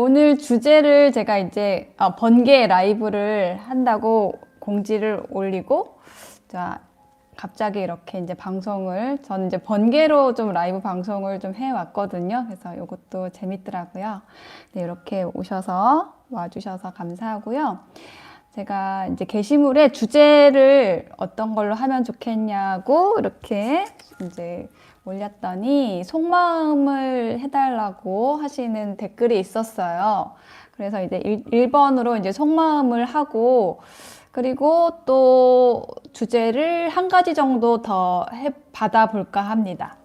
오늘 주제를 제가 이제 번개 라이브를 한다고 공지를 올리고, 자, 갑자기 이렇게 이제 저는 이제 번개로 좀 라이브 방송을 좀 해왔거든요. 그래서 이것도 재밌더라고요. 네, 이렇게 와주셔서 감사하고요. 제가 이제 게시물에 주제를 어떤 걸로 하면 좋겠냐고 이렇게 이제 올렸더니 속마음을 해달라고 하시는 댓글이 있었어요. 그래서 이제 1번으로 이제 속마음을 하고, 그리고 또 주제를 한 가지 정도 더 받아볼까 합니다.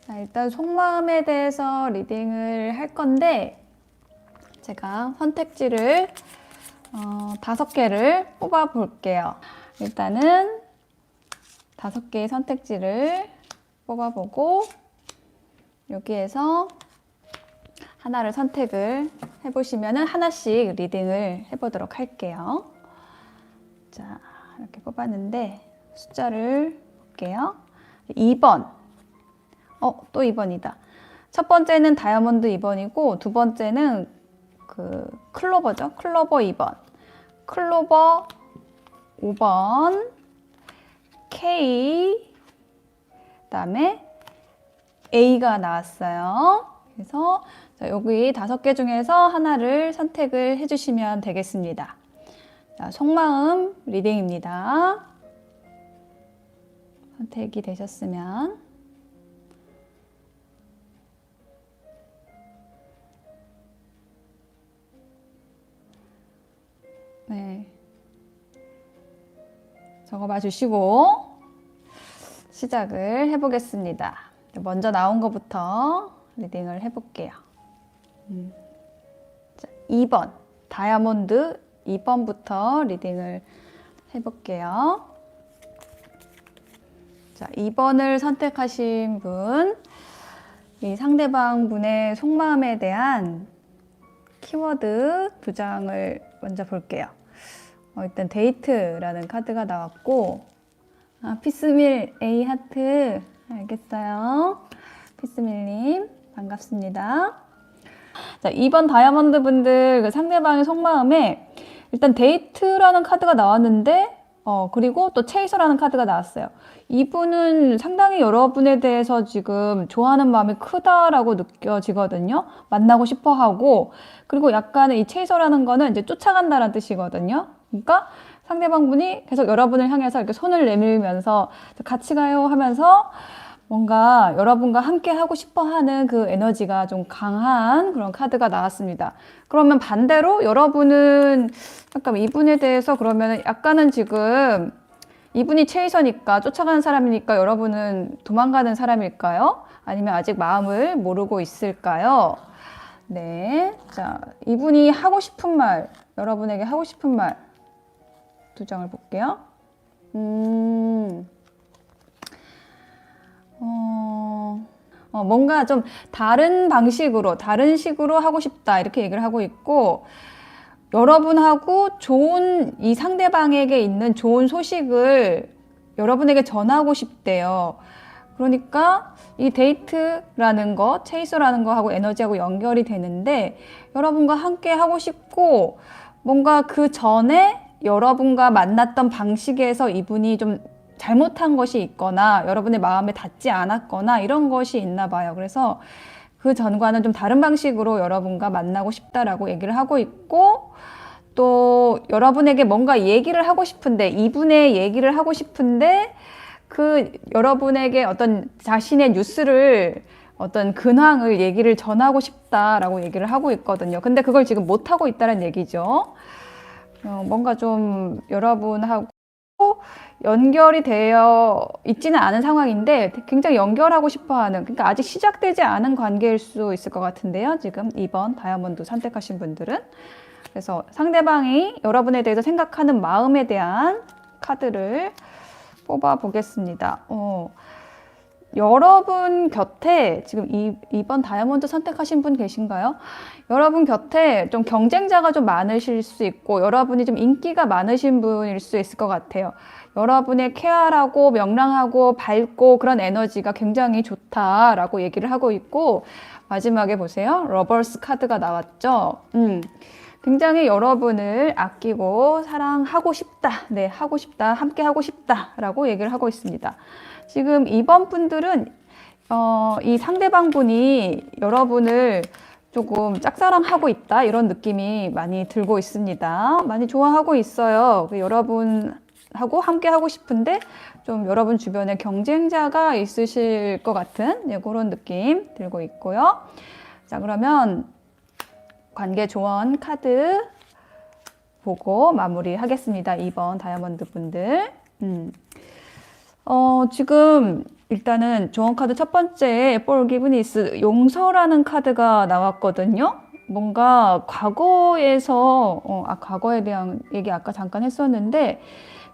자, 일단 속마음에 대해서 리딩을 할 건데, 제가 선택지를 5개를 뽑아 볼게요. 일단은 5개의 선택지를 뽑아보고 여기에서 하나를 선택을 해보시면은 하나씩 리딩을 해보도록 할게요. 자, 이렇게 뽑았는데 숫자를 볼게요. 2번. 또 2번이다. 첫 번째는 다이아몬드 2번이고 두 번째는 클로버죠. 클로버 2번. 클로버 5번. K. 그다음에 A가 나왔어요. 그래서 여기 5개 중에서 하나를 선택을 해주시면 되겠습니다. 자, 속마음 리딩입니다. 선택이 되셨으면 네, 적어봐 주시고 시작을 해보겠습니다. 먼저 나온 것부터 리딩을 해볼게요. 자, 2번 다이아몬드 2번부터 리딩을 해볼게요. 자, 2번을 선택하신 분, 이 상대방 분의 속마음에 대한 키워드 2장을 먼저 볼게요. 일단 데이트라는 카드가 나왔고, 피스밀 A 하트, 알겠어요. 피스밀님 반갑습니다. 자, 2번 다이아몬드 분들 상대방의 속마음에 일단 데이트라는 카드가 나왔는데 그리고 또 체이서라는 카드가 나왔어요. 이분은 상당히 여러분에 대해서 지금 좋아하는 마음이 크다라고 느껴지거든요. 만나고 싶어 하고, 그리고 약간의 이 체이서라는 거는 이제 쫓아간다는 뜻이거든요. 그러니까 상대방 분이 계속 여러분을 향해서 이렇게 손을 내밀면서 같이 가요 하면서 뭔가 여러분과 함께 하고 싶어 하는 그 에너지가 좀 강한 그런 카드가 나왔습니다. 그러면 반대로 여러분은 약간 이분에 대해서 그러면 약간은 지금 이분이 체이서니까 쫓아가는 사람이니까 여러분은 도망가는 사람일까요? 아니면 아직 마음을 모르고 있을까요? 네. 자, 이분이 하고 싶은 말, 여러분에게 하고 싶은 말 2장을 볼게요. 뭔가 좀 다른 식으로 하고 싶다 이렇게 얘기를 하고 있고, 여러분하고 이 상대방에게 있는 좋은 소식을 여러분에게 전하고 싶대요. 그러니까 이 데이트라는 거, 체이서라는 거하고 에너지하고 연결이 되는데, 여러분과 함께 하고 싶고, 뭔가 그 전에 여러분과 만났던 방식에서 이분이 좀 잘못한 것이 있거나 여러분의 마음에 닿지 않았거나 이런 것이 있나 봐요. 그래서 그 전과는 좀 다른 방식으로 여러분과 만나고 싶다라고 얘기를 하고 있고, 또 여러분에게 뭔가 얘기를 하고 싶은데, 이분의 얘기를 하고 싶은데 여러분에게 어떤 자신의 뉴스를, 어떤 근황을 얘기를 전하고 싶다라고 얘기를 하고 있거든요. 근데 그걸 지금 못하고 있다는 얘기죠. 뭔가 좀 여러분하고 연결이 되어 있지는 않은 상황인데 굉장히 연결하고 싶어하는, 그러니까 아직 시작되지 않은 관계일 수 있을 것 같은데요. 지금 2번 다이아몬드 선택하신 분들은. 그래서 상대방이 여러분에 대해서 생각하는 마음에 대한 카드를 뽑아 보겠습니다. 여러분 곁에 지금 2번 다이아몬드 선택하신 분 계신가요? 여러분 곁에 좀 경쟁자가 좀 많으실 수 있고, 여러분이 좀 인기가 많으신 분일 수 있을 것 같아요. 여러분의 쾌활하고 명랑하고 밝고 그런 에너지가 굉장히 좋다라고 얘기를 하고 있고, 마지막에 보세요. 러버스 카드가 나왔죠. 굉장히 여러분을 아끼고 사랑하고 싶다. 네, 하고 싶다. 함께 하고 싶다. 라고 얘기를 하고 있습니다. 지금 이번 분들은 이 상대방 분이 여러분을 조금 짝사랑하고 있다. 이런 느낌이 많이 들고 있습니다. 많이 좋아하고 있어요. 여러분하고 함께 하고 싶은데 좀 여러분 주변에 경쟁자가 있으실 것 같은 네, 그런 느낌 들고 있고요. 자, 그러면 관계 조언 카드 보고 마무리하겠습니다. 2번 다이아몬드 분들. 지금 일단은 조언 카드 첫 번째 Forgiveness 용서라는 카드가 나왔거든요. 뭔가 과거에서 과거에 대한 얘기 아까 잠깐 했었는데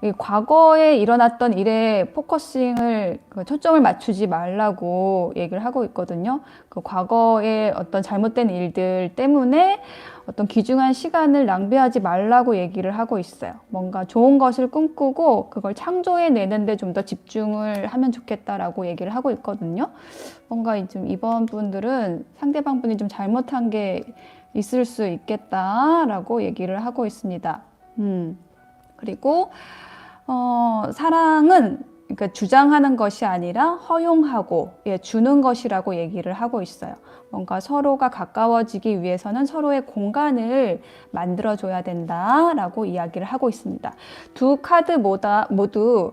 이 과거에 일어났던 일에 포커싱을 초점을 맞추지 말라고 얘기를 하고 있거든요. 그 과거의 어떤 잘못된 일들 때문에 어떤 귀중한 시간을 낭비하지 말라고 얘기를 하고 있어요. 뭔가 좋은 것을 꿈꾸고 그걸 창조해내는데 좀 더 집중을 하면 좋겠다라고 얘기를 하고 있거든요. 뭔가 좀 이번 분들은 상대방 분이 좀 잘못한 게 있을 수 있겠다라고 얘기를 하고 있습니다. 그리고 사랑은 그러니까 주장하는 것이 아니라 허용하고 주는 것이라고 얘기를 하고 있어요. 뭔가 서로가 가까워지기 위해서는 서로의 공간을 만들어줘야 된다라고 이야기를 하고 있습니다. 두 카드 모두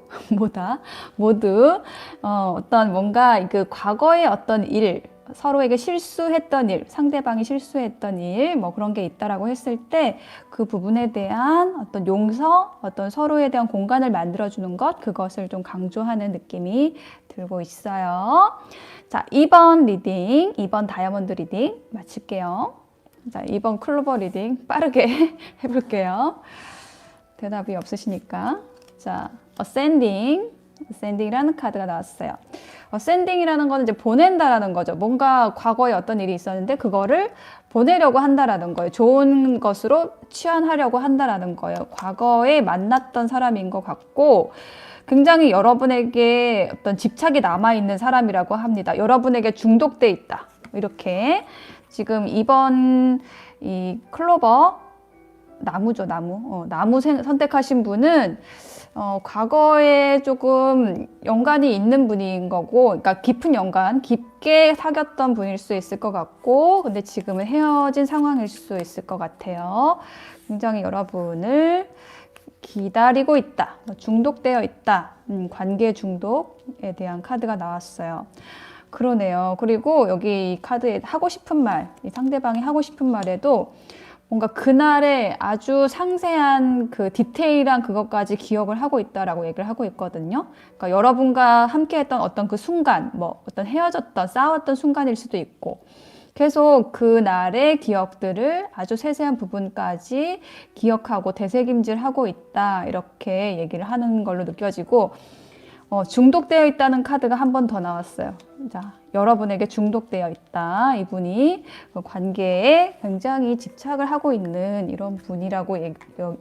어떤 뭔가 그 과거의 어떤 일, 서로에게 실수했던 일, 상대방이 실수했던 일, 뭐 그런 게 있다라고 했을 때 그 부분에 대한 어떤 용서, 어떤 서로에 대한 공간을 만들어주는 것, 그것을 좀 강조하는 느낌이 들고 있어요. 자, 2번 리딩, 2번 다이아몬드 리딩 마칠게요. 자, 2번 클로버 리딩 빠르게 해볼게요. 대답이 없으시니까. 자, 어센딩이라는 카드가 나왔어요. 어센딩이라는 거는 이제 보낸다라는 거죠. 뭔가 과거에 어떤 일이 있었는데 그거를 보내려고 한다라는 거예요. 좋은 것으로 치환하려고 한다라는 거예요. 과거에 만났던 사람인 것 같고 굉장히 여러분에게 어떤 집착이 남아있는 사람이라고 합니다. 여러분에게 중독돼 있다. 이렇게 지금 이번 이 클로버 나무죠, 나무 선택하신 분은 과거에 조금 연관이 있는 분인 거고, 그러니까 깊은 연관, 깊게 사귀었던 분일 수 있을 것 같고, 근데 지금은 헤어진 상황일 수 있을 것 같아요. 굉장히 여러분을 기다리고 있다, 중독되어 있다, 관계 중독에 대한 카드가 나왔어요. 그러네요. 그리고 여기 이 카드에 하고 싶은 말, 이 상대방이 하고 싶은 말에도 뭔가 그날의 아주 상세한 그 디테일한 그것까지 기억을 하고 있다라고 얘기를 하고 있거든요. 그러니까 여러분과 함께 했던 어떤 그 순간, 뭐 어떤 헤어졌던, 싸웠던 순간일 수도 있고, 계속 그날의 기억들을 아주 세세한 부분까지 기억하고 되새김질하고 있다. 이렇게 얘기를 하는 걸로 느껴지고, 중독되어 있다는 카드가 한 번 더 나왔어요. 자, 여러분에게 중독되어 있다. 이분이 관계에 굉장히 집착을 하고 있는 이런 분이라고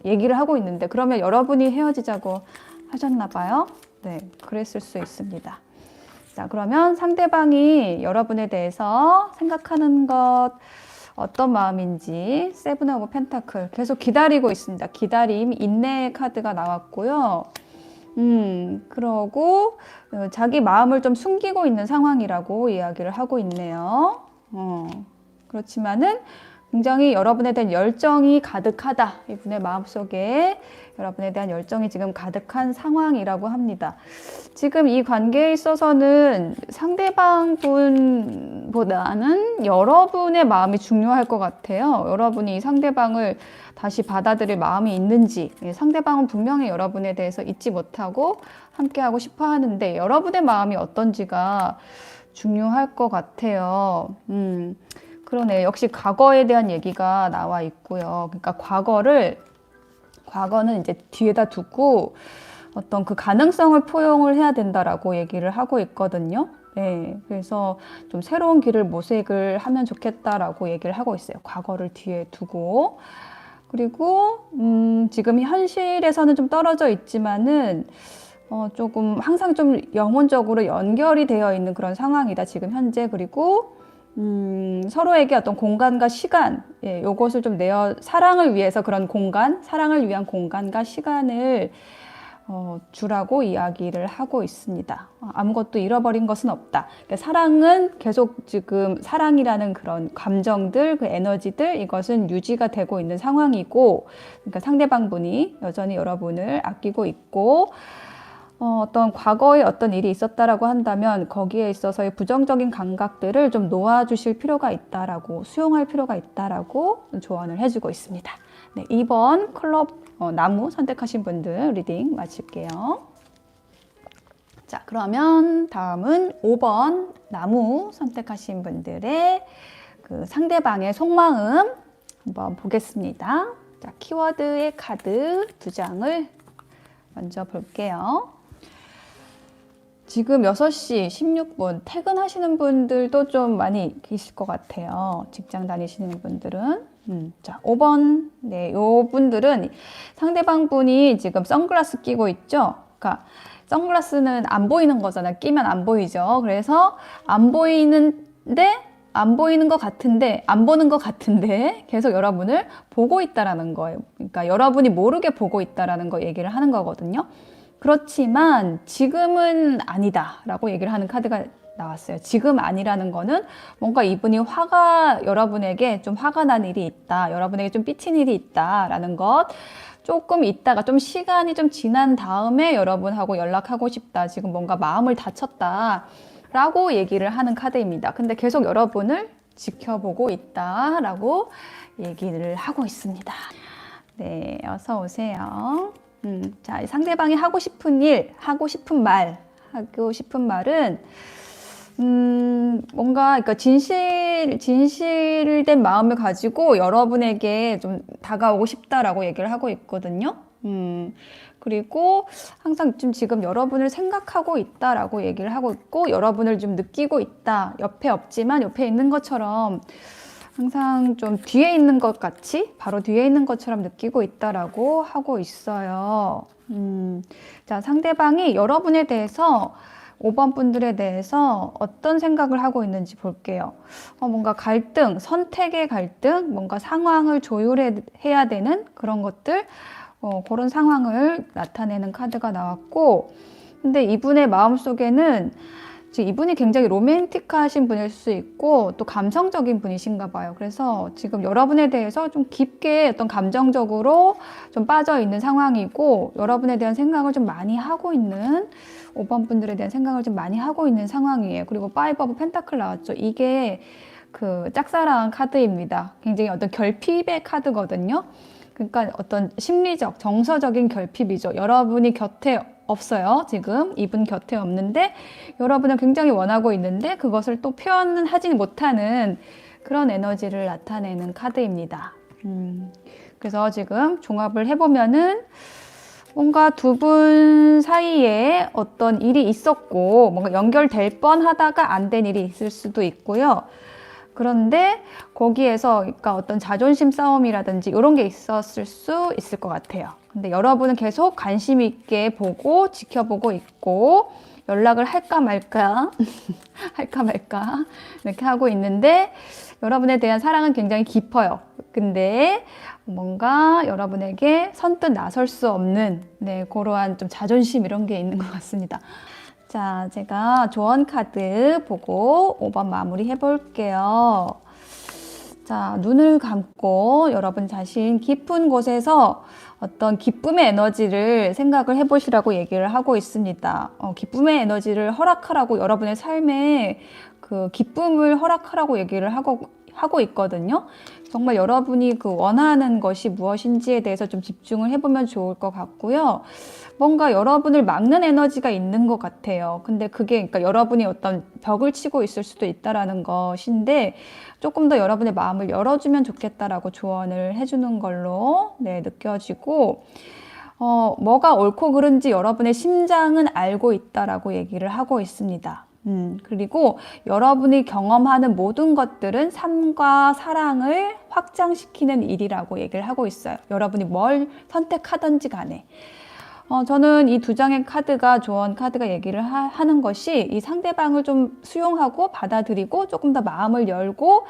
얘기를 하고 있는데, 그러면 여러분이 헤어지자고 하셨나 봐요. 네, 그랬을 수 있습니다. 자, 그러면 상대방이 여러분에 대해서 생각하는 것 어떤 마음인지 세븐 오브 펜타클 계속 기다리고 있습니다. 기다림, 인내의 카드가 나왔고요. 그러고 자기 마음을 좀 숨기고 있는 상황이라고 이야기를 하고 있네요. 그렇지만은 굉장히 여러분에 대한 열정이 가득하다. 이분의 마음속에 여러분에 대한 열정이 지금 가득한 상황이라고 합니다. 지금 이 관계에 있어서는 상대방 분보다는 여러분의 마음이 중요할 것 같아요. 여러분이 이 상대방을 다시 받아들일 마음이 있는지, 상대방은 분명히 여러분에 대해서 잊지 못하고 함께하고 싶어 하는데 여러분의 마음이 어떤지가 중요할 것 같아요. 그러네. 역시 과거에 대한 얘기가 나와 있고요. 그러니까 과거는 이제 뒤에다 두고 어떤 그 가능성을 포용을 해야 된다라고 얘기를 하고 있거든요. 네, 그래서 좀 새로운 길을 모색을 하면 좋겠다라고 얘기를 하고 있어요. 과거를 뒤에 두고. 그리고 지금 현실에서는 좀 떨어져 있지만은 조금 항상 좀 영혼적으로 연결이 되어 있는 그런 상황이다. 지금 현재. 그리고 서로에게 어떤 공간과 시간, 요것을 좀 사랑을 위해서 그런 공간, 사랑을 위한 공간과 시간을 주라고 이야기를 하고 있습니다. 아무것도 잃어버린 것은 없다. 그러니까 사랑은 계속 지금 사랑이라는 그런 감정들, 그 에너지들, 이것은 유지가 되고 있는 상황이고, 그러니까 상대방 분이 여전히 여러분을 아끼고 있고, 어떤 과거에 어떤 일이 있었다라고 한다면 거기에 있어서의 부정적인 감각들을 좀 놓아주실 필요가 있다라고, 수용할 필요가 있다라고 조언을 해주고 있습니다. 네, 2번 클럽 나무 선택하신 분들 리딩 마칠게요. 자, 그러면 다음은 5번 나무 선택하신 분들의 그 상대방의 속마음 한번 보겠습니다. 자, 키워드의 카드 2장을 먼저 볼게요. 지금 6시 16분 퇴근하시는 분들도 좀 많이 계실 것 같아요. 직장 다니시는 분들은. 자, 5번. 네, 요 분들은 상대방 분이 지금 선글라스 끼고 있죠? 그러니까 선글라스는 안 보이는 거잖아요. 끼면 안 보이죠. 그래서 안 보이는데, 안 보이는 것 같은데, 안 보는 것 같은데 계속 여러분을 보고 있다라는 거예요. 그러니까 여러분이 모르게 보고 있다라는 거 얘기를 하는 거거든요. 그렇지만 지금은 아니다 라고 얘기를 하는 카드가 나왔어요. 지금 아니라는 거는 뭔가 이분이 여러분에게 좀 화가 난 일이 있다, 여러분에게 좀 삐친 일이 있다 라는 것, 조금 있다가 좀 시간이 좀 지난 다음에 여러분하고 연락하고 싶다, 지금 뭔가 마음을 다쳤다 라고 얘기를 하는 카드입니다. 근데 계속 여러분을 지켜보고 있다 라고 얘기를 하고 있습니다. 네, 어서 오세요. 자, 상대방이 하고 싶은 일, 하고 싶은 말은 뭔가 그러니까 진실된 마음을 가지고 여러분에게 좀 다가오고 싶다라고 얘기를 하고 있거든요. 그리고 항상 좀 지금 여러분을 생각하고 있다라고 얘기를 하고 있고, 여러분을 좀 느끼고 있다. 옆에 없지만 옆에 있는 것처럼 항상 좀 뒤에 있는 것 같이, 바로 뒤에 있는 것처럼 느끼고 있다라고 하고 있어요. 자, 상대방이 여러분에 대해서, 5번 분들에 대해서 어떤 생각을 하고 있는지 볼게요. 뭔가 갈등, 선택의 갈등, 뭔가 상황을 조율해야 되는 그런 것들, 그런 상황을 나타내는 카드가 나왔고, 근데 이분의 마음속에는 지금 이분이 굉장히 로맨틱하신 분일 수 있고 또 감성적인 분이신가 봐요. 그래서 지금 여러분에 대해서 좀 깊게 어떤 감정적으로 좀 빠져 있는 상황이고, 여러분에 대한 생각을 좀 많이 하고 있는, 5번 분들에 대한 생각을 좀 많이 하고 있는 상황이에요. 그리고 5 오브 펜타클 나왔죠. 이게 그 짝사랑 카드입니다. 굉장히 어떤 결핍의 카드거든요. 그러니까 어떤 심리적, 정서적인 결핍이죠. 여러분이 곁에 없어요. 지금 이분 곁에 없는데 여러분은 굉장히 원하고 있는데 그것을 또 표현하지 못하는 그런 에너지를 나타내는 카드입니다. 그래서 지금 종합을 해보면은 뭔가 두 분 사이에 어떤 일이 있었고 뭔가 연결될 뻔하다가 안 된 일이 있을 수도 있고요. 그런데 거기에서 그러니까 어떤 자존심 싸움이라든지 이런 게 있었을 수 있을 것 같아요. 근데 여러분은 계속 관심 있게 보고 지켜보고 있고 연락을 할까 말까 할까 말까 이렇게 하고 있는데 여러분에 대한 사랑은 굉장히 깊어요. 근데 뭔가 여러분에게 선뜻 나설 수 없는 그러한 좀 자존심 이런 게 있는 것 같습니다. 자, 제가 조언 카드 보고 5번 마무리 해볼게요. 자, 눈을 감고 여러분 자신 깊은 곳에서 어떤 기쁨의 에너지를 생각을 해보시라고 얘기를 하고 있습니다. 기쁨의 에너지를 허락하라고, 여러분의 삶에 그 기쁨을 허락하라고 얘기를 하고 있거든요. 정말 여러분이 그 원하는 것이 무엇인지에 대해서 좀 집중을 해보면 좋을 것 같고요. 뭔가 여러분을 막는 에너지가 있는 것 같아요. 근데 그게 그러니까 여러분이 어떤 벽을 치고 있을 수도 있다라는 것인데 조금 더 여러분의 마음을 열어주면 좋겠다라고 조언을 해주는 걸로 느껴지고, 뭐가 옳고 그른지 여러분의 심장은 알고 있다라고 얘기를 하고 있습니다. 그리고 여러분이 경험하는 모든 것들은 삶과 사랑을 확장시키는 일이라고 얘기를 하고 있어요. 여러분이 뭘 선택하든지 간에. 저는 이 두 장의 카드가 조언 카드가 얘기를 하는 것이 이 상대방을 좀 수용하고 받아들이고 조금 더 마음을 열고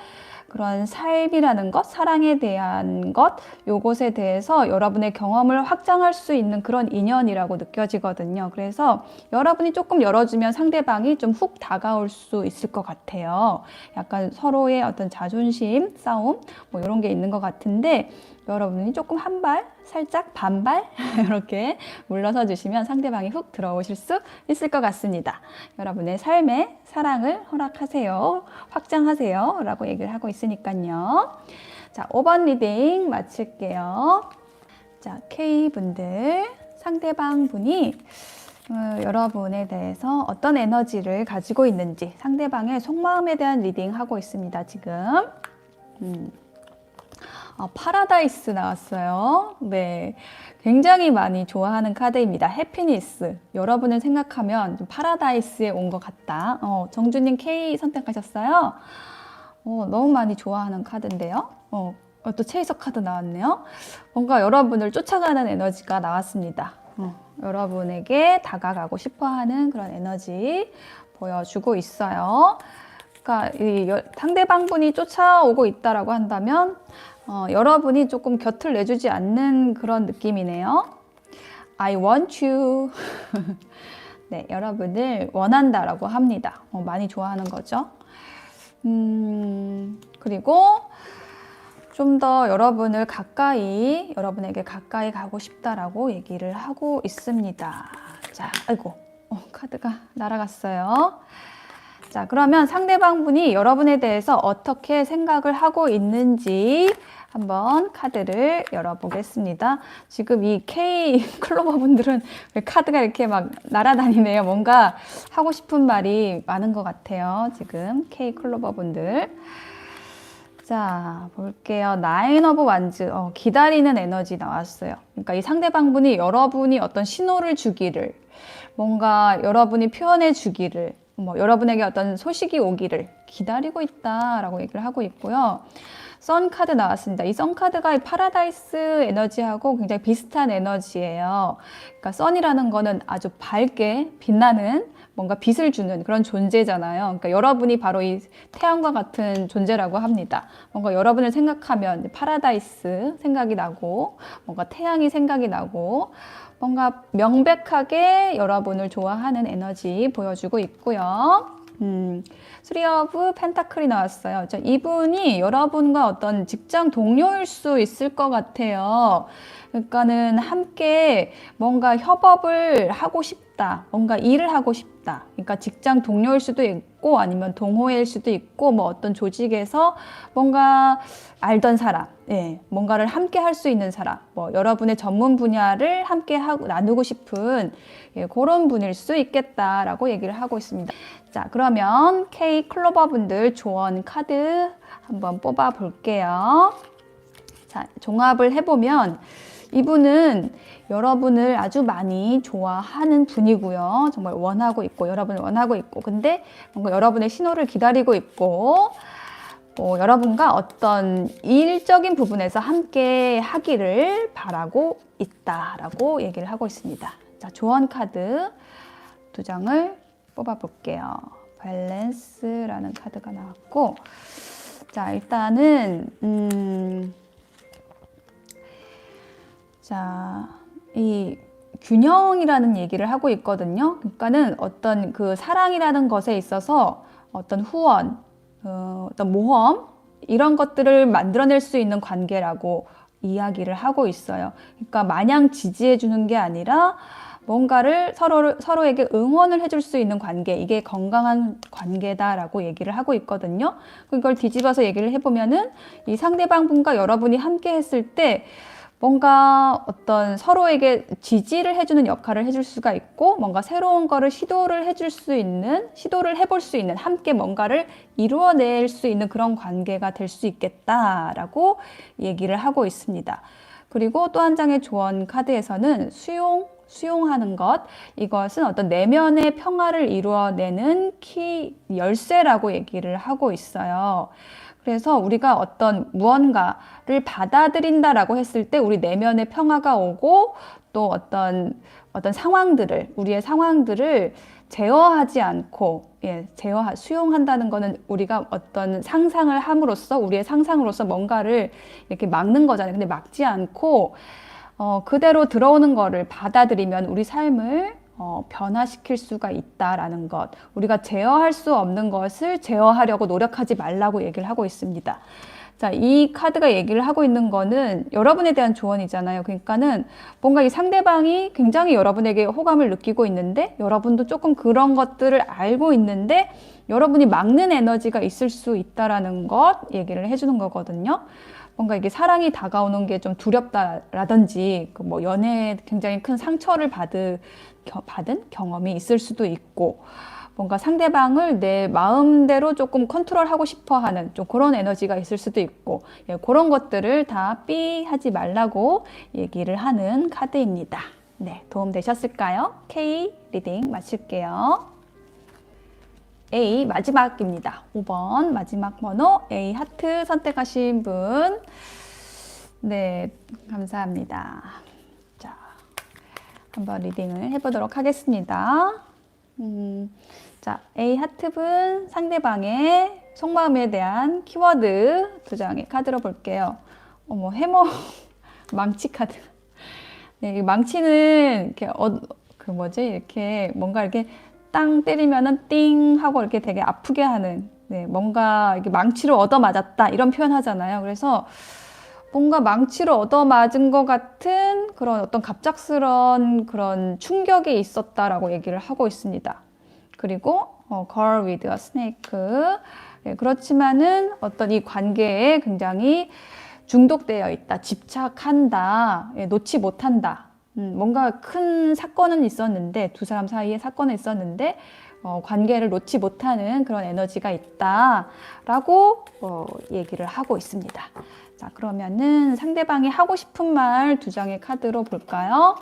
그런 삶이라는 것, 사랑에 대한 것, 요것에 대해서 여러분의 경험을 확장할 수 있는 그런 인연이라고 느껴지거든요. 그래서 여러분이 조금 열어주면 상대방이 좀 훅 다가올 수 있을 것 같아요. 약간 서로의 어떤 자존심 싸움 뭐 이런 게 있는 것 같은데 여러분이 조금 한 발, 살짝 반발 이렇게 물러서 주시면 상대방이 훅 들어오실 수 있을 것 같습니다. 여러분의 삶에 사랑을 허락하세요. 확장하세요. 라고 얘기를 하고 있으니까요. 자, 5번 리딩 마칠게요. 자, K분들, 상대방 분이 여러분에 대해서 어떤 에너지를 가지고 있는지 상대방의 속마음에 대한 리딩 하고 있습니다. 지금. 파라다이스 나왔어요. 네. 굉장히 많이 좋아하는 카드입니다. 해피니스. 여러분을 생각하면 좀 파라다이스에 온 것 같다. 정주님 K 선택하셨어요? 너무 많이 좋아하는 카드인데요. 또 체이서 카드 나왔네요. 뭔가 여러분을 쫓아가는 에너지가 나왔습니다. 여러분에게 다가가고 싶어 하는 그런 에너지 보여주고 있어요. 그러니까 이 상대방 분이 쫓아오고 있다라고 한다면 여러분이 조금 곁을 내주지 않는 그런 느낌이네요. I want you. 네, 여러분을 원한다라고 합니다. 많이 좋아하는 거죠. 그리고 좀 더 여러분을 여러분에게 가까이 가고 싶다라고 얘기를 하고 있습니다. 자, 아이고, 카드가 날아갔어요. 자, 그러면 상대방 분이 여러분에 대해서 어떻게 생각을 하고 있는지 한번 카드를 열어보겠습니다. 지금 이 K 클로버 분들은 왜 카드가 이렇게 막 날아다니네요. 뭔가 하고 싶은 말이 많은 것 같아요. 지금 K 클로버 분들. 자, 볼게요. 나인 오브 완즈. 기다리는 에너지 나왔어요. 그러니까 이 상대방 분이 여러분이 어떤 신호를 주기를, 뭔가 여러분이 표현해 주기를, 여러분에게 어떤 소식이 오기를 기다리고 있다라고 얘기를 하고 있고요. 선 카드 나왔습니다. 이 선 카드가 이 파라다이스 에너지하고 굉장히 비슷한 에너지예요. 그러니까 선이라는 거는 아주 밝게 빛나는 뭔가 빛을 주는 그런 존재잖아요. 그러니까 여러분이 바로 이 태양과 같은 존재라고 합니다. 뭔가 여러분을 생각하면 파라다이스 생각이 나고 뭔가 태양이 생각이 나고 뭔가 명백하게 여러분을 좋아하는 에너지 보여주고 있고요. 쓰리 오브 펜타클이 나왔어요. 이분이 여러분과 어떤 직장 동료일 수 있을 것 같아요. 그러니까는 함께 뭔가 협업을 하고 싶다. 뭔가 일을 하고 싶다. 그러니까 직장 동료일 수도 있고 아니면 동호회일 수도 있고 뭐 어떤 조직에서 뭔가 알던 사람, 뭔가를 함께 할 수 있는 사람, 여러분의 전문 분야를 함께 나누고 싶은 그런 분일 수 있겠다라고 얘기를 하고 있습니다. 자, 그러면 K 클로버 분들 조언 카드 한번 뽑아 볼게요. 자, 종합을 해보면 이분은 여러분을 아주 많이 좋아하는 분이고요. 정말 원하고 있고, 여러분을 원하고 있고, 근데 뭔가 여러분의 신호를 기다리고 있고, 여러분과 어떤 일적인 부분에서 함께 하기를 바라고 있다라고 얘기를 하고 있습니다. 자, 조언 카드 두 장을 뽑아볼게요. 밸런스라는 카드가 나왔고, 자, 일단은 자, 이 균형이라는 얘기를 하고 있거든요. 그러니까는 어떤 그 사랑이라는 것에 있어서 어떤 후원, 어떤 모험 이런 것들을 만들어낼 수 있는 관계라고 이야기를 하고 있어요. 그러니까 마냥 지지해 주는 게 아니라 뭔가를 서로에게 응원을 해줄 수 있는 관계, 이게 건강한 관계다라고 얘기를 하고 있거든요. 그걸 뒤집어서 얘기를 해보면은 이 상대방 분과 여러분이 함께 했을 때 뭔가 어떤 서로에게 지지를 해주는 역할을 해줄 수가 있고 뭔가 새로운 거를 시도를 해볼 수 있는 함께 뭔가를 이루어낼 수 있는 그런 관계가 될 수 있겠다라고 얘기를 하고 있습니다. 그리고 또 한 장의 조언 카드에서는 수용하는 것, 이것은 어떤 내면의 평화를 이루어내는 열쇠라고 얘기를 하고 있어요. 그래서 우리가 어떤 무언가를 받아들인다라고 했을 때 우리 내면에 평화가 오고 또 어떤 상황들을, 우리의 상황들을 제어하지 않고, 수용한다는 거는 우리가 어떤 상상을 함으로써, 우리의 상상으로서 뭔가를 이렇게 막는 거잖아요. 근데 막지 않고, 그대로 들어오는 거를 받아들이면 우리 삶을 변화시킬 수가 있다라는 것. 우리가 제어할 수 없는 것을 제어하려고 노력하지 말라고 얘기를 하고 있습니다. 자, 이 카드가 얘기를 하고 있는 거는 여러분에 대한 조언이잖아요. 그러니까는 뭔가 이 상대방이 굉장히 여러분에게 호감을 느끼고 있는데 여러분도 조금 그런 것들을 알고 있는데 여러분이 막는 에너지가 있을 수 있다라는 것 얘기를 해주는 거거든요. 뭔가 이게 사랑이 다가오는 게 좀 두렵다라든지 뭐 연애에 굉장히 큰 상처를 받은 경험이 있을 수도 있고 뭔가 상대방을 내 마음대로 조금 컨트롤하고 싶어 하는 좀 그런 에너지가 있을 수도 있고 그런 것들을 다 하지 말라고 얘기를 하는 카드입니다. 네, 도움 되셨을까요? K 리딩 마칠게요. A 마지막입니다. 5번 마지막 번호 A 하트 선택하신 분. 네, 감사합니다. 자, 한번 리딩을 해보도록 하겠습니다. 자, A 하트분 상대방의 속마음에 대한 키워드 2장의 카드로 볼게요. 어머, 해머 망치 카드. 네, 망치는 이렇게 이렇게 뭔가 이렇게 땅 때리면은 띵 하고 이렇게 되게 아프게 하는, 네, 뭔가 이렇게 망치로 얻어맞았다 이런 표현 하잖아요. 그래서 뭔가 망치로 얻어맞은 것 같은 그런 어떤 갑작스러운 그런 충격이 있었다라고 얘기를 하고 있습니다. 그리고 girl with a snake. 네, 그렇지만은 어떤 이 관계에 굉장히 중독되어 있다, 집착한다, 놓지 못한다. 뭔가 큰 사건은 있었는데 두 사람 사이에 사건은 있었는데 관계를 놓지 못하는 그런 에너지가 있다라고 얘기를 하고 있습니다. 자, 그러면은 상대방이 하고 싶은 말 2장의 카드로 볼까요?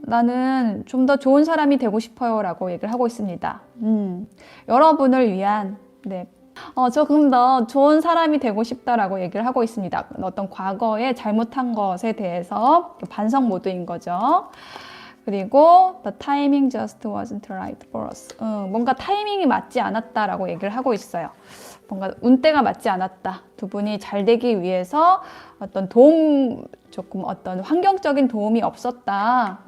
나는 좀 더 좋은 사람이 되고 싶어요 라고 얘기를 하고 있습니다. 여러분을 위한, 네, 조금 더 좋은 사람이 되고 싶다라고 얘기를 하고 있습니다. 어떤 과거에 잘못한 것에 대해서 반성 모드인 거죠. 그리고 the timing just wasn't right for us. 뭔가 타이밍이 맞지 않았다라고 얘기를 하고 있어요. 뭔가 운때가 맞지 않았다. 두 분이 잘 되기 위해서 어떤 조금 어떤 환경적인 도움이 없었다.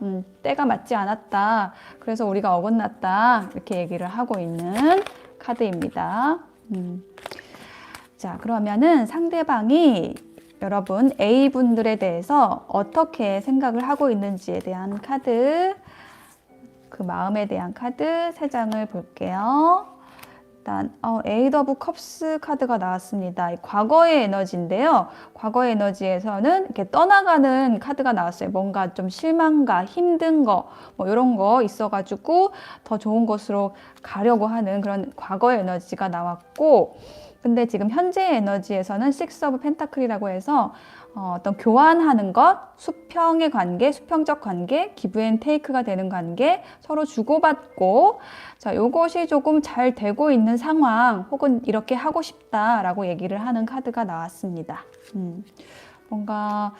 때가 맞지 않았다. 그래서 우리가 어긋났다. 이렇게 얘기를 하고 있는 카드입니다. 자, 그러면은 상대방이 여러분 A분들에 대해서 어떻게 생각을 하고 있는지에 대한 카드, 그 마음에 대한 카드 3장을 볼게요. 일단 에이드 오브 컵스 카드가 나왔습니다. 과거의 에너지인데요. 과거의 에너지에서는 이렇게 떠나가는 카드가 나왔어요. 뭔가 좀 실망과 힘든 거, 뭐 이런 거 있어가지고 더 좋은 곳으로 가려고 하는 그런 과거의 에너지가 나왔고, 근데 지금 현재의 에너지에서는 식스 오브 펜타클이라고 해서 어떤 교환하는 것, 수평의 관계, 수평적 관계, 기브 앤 테이크가 되는 관계, 서로 주고받고, 자, 요것이 조금 잘 되고 있는 상황, 혹은 이렇게 하고 싶다라고 얘기를 하는 카드가 나왔습니다. 뭔가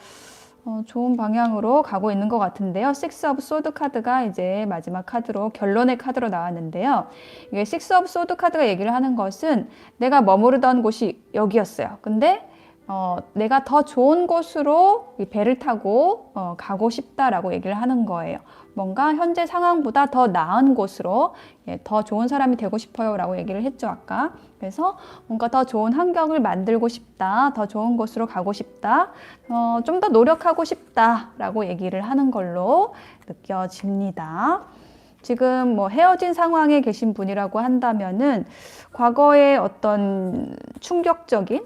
좋은 방향으로 가고 있는 것 같은데요. 식스 오브 소드 카드가 이제 마지막 카드로, 결론의 카드로 나왔는데요. 이게 식스 오브 소드 카드가 얘기를 하는 것은 내가 머무르던 곳이 여기였어요. 근데 내가 더 좋은 곳으로 배를 타고 가고 싶다라고 얘기를 하는 거예요. 뭔가 현재 상황보다 더 나은 곳으로, 더 좋은 사람이 되고 싶어요 라고 얘기를 했죠, 아까. 그래서 뭔가 더 좋은 환경을 만들고 싶다, 더 좋은 곳으로 가고 싶다, 좀 더 노력하고 싶다 라고 얘기를 하는 걸로 느껴집니다. 지금 뭐 헤어진 상황에 계신 분이라고 한다면은 과거에 어떤 충격적인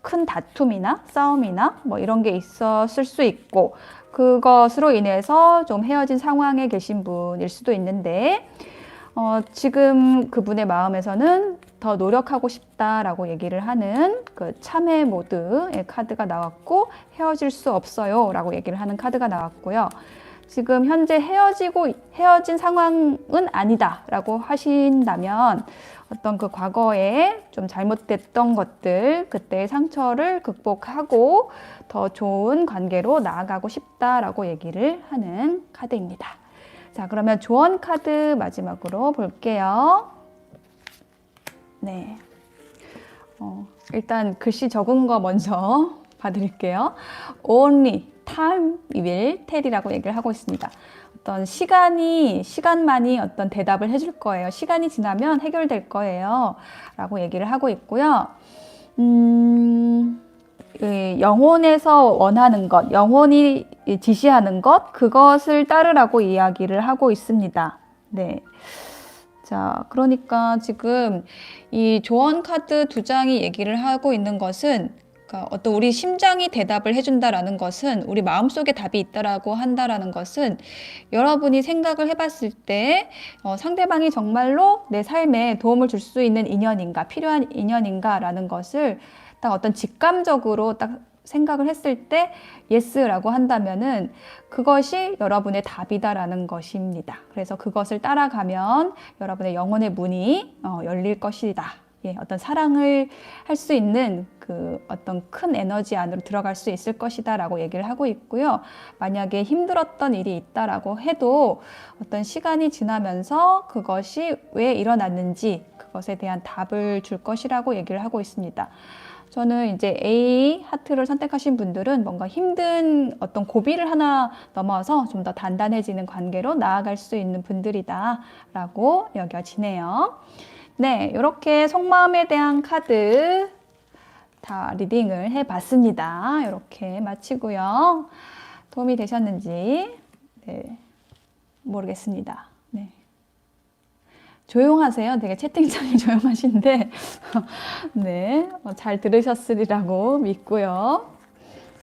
큰 다툼이나 싸움이나 뭐 이런 게 있었을 수 있고, 그것으로 인해서 좀 헤어진 상황에 계신 분일 수도 있는데, 지금 그분의 마음에서는 더 노력하고 싶다라고 얘기를 하는 그 참회 모드의 카드가 나왔고, 헤어질 수 없어요 라고 얘기를 하는 카드가 나왔고요. 지금 현재 헤어진 상황은 아니다라고 하신다면 어떤 그 과거에 좀 잘못됐던 것들, 그때의 상처를 극복하고 더 좋은 관계로 나아가고 싶다라고 얘기를 하는 카드입니다. 자, 그러면 조언 카드 마지막으로 볼게요. 네. 일단 글씨 적은 거 먼저 봐드릴게요. Only time will tell이라고 얘기를 하고 있습니다. 어떤 시간만이 어떤 대답을 해줄 거예요. 시간이 지나면 해결될 거예요. 라고 얘기를 하고 있고요. 영혼에서 원하는 것, 영혼이 지시하는 것, 그것을 따르라고 이야기를 하고 있습니다. 네. 자, 그러니까 지금 이 조언 카드 두 장이 얘기를 하고 있는 것은, 그러니까 어떤 우리 심장이 대답을 해준다라는 것은, 우리 마음속에 답이 있다라고 한다라는 것은, 여러분이 생각을 해봤을 때 상대방이 정말로 내 삶에 도움을 줄 수 있는 인연인가, 필요한 인연인가라는 것을 딱 어떤 직감적으로 딱 생각을 했을 때 예스라고 한다면은 그것이 여러분의 답이다라는 것입니다. 그래서 그것을 따라가면 여러분의 영혼의 문이 열릴 것이다. 예, 어떤 사랑을 할 수 있는 그 어떤 큰 에너지 안으로 들어갈 수 있을 것이다 라고 얘기를 하고 있고요. 만약에 힘들었던 일이 있다라고 해도 어떤 시간이 지나면서 그것이 왜 일어났는지 그것에 대한 답을 줄 것이라고 얘기를 하고 있습니다. 저는 이제 A 하트를 선택하신 분들은 뭔가 힘든 어떤 고비를 하나 넘어서 좀 더 단단해지는 관계로 나아갈 수 있는 분들이다 라고 여겨지네요. 네, 이렇게 속마음에 대한 카드 다 리딩을 해봤습니다. 이렇게 마치고요. 도움이 되셨는지 모르겠습니다. 네. 조용하세요. 되게 채팅창이 조용하신데 네, 잘 들으셨으리라고 믿고요.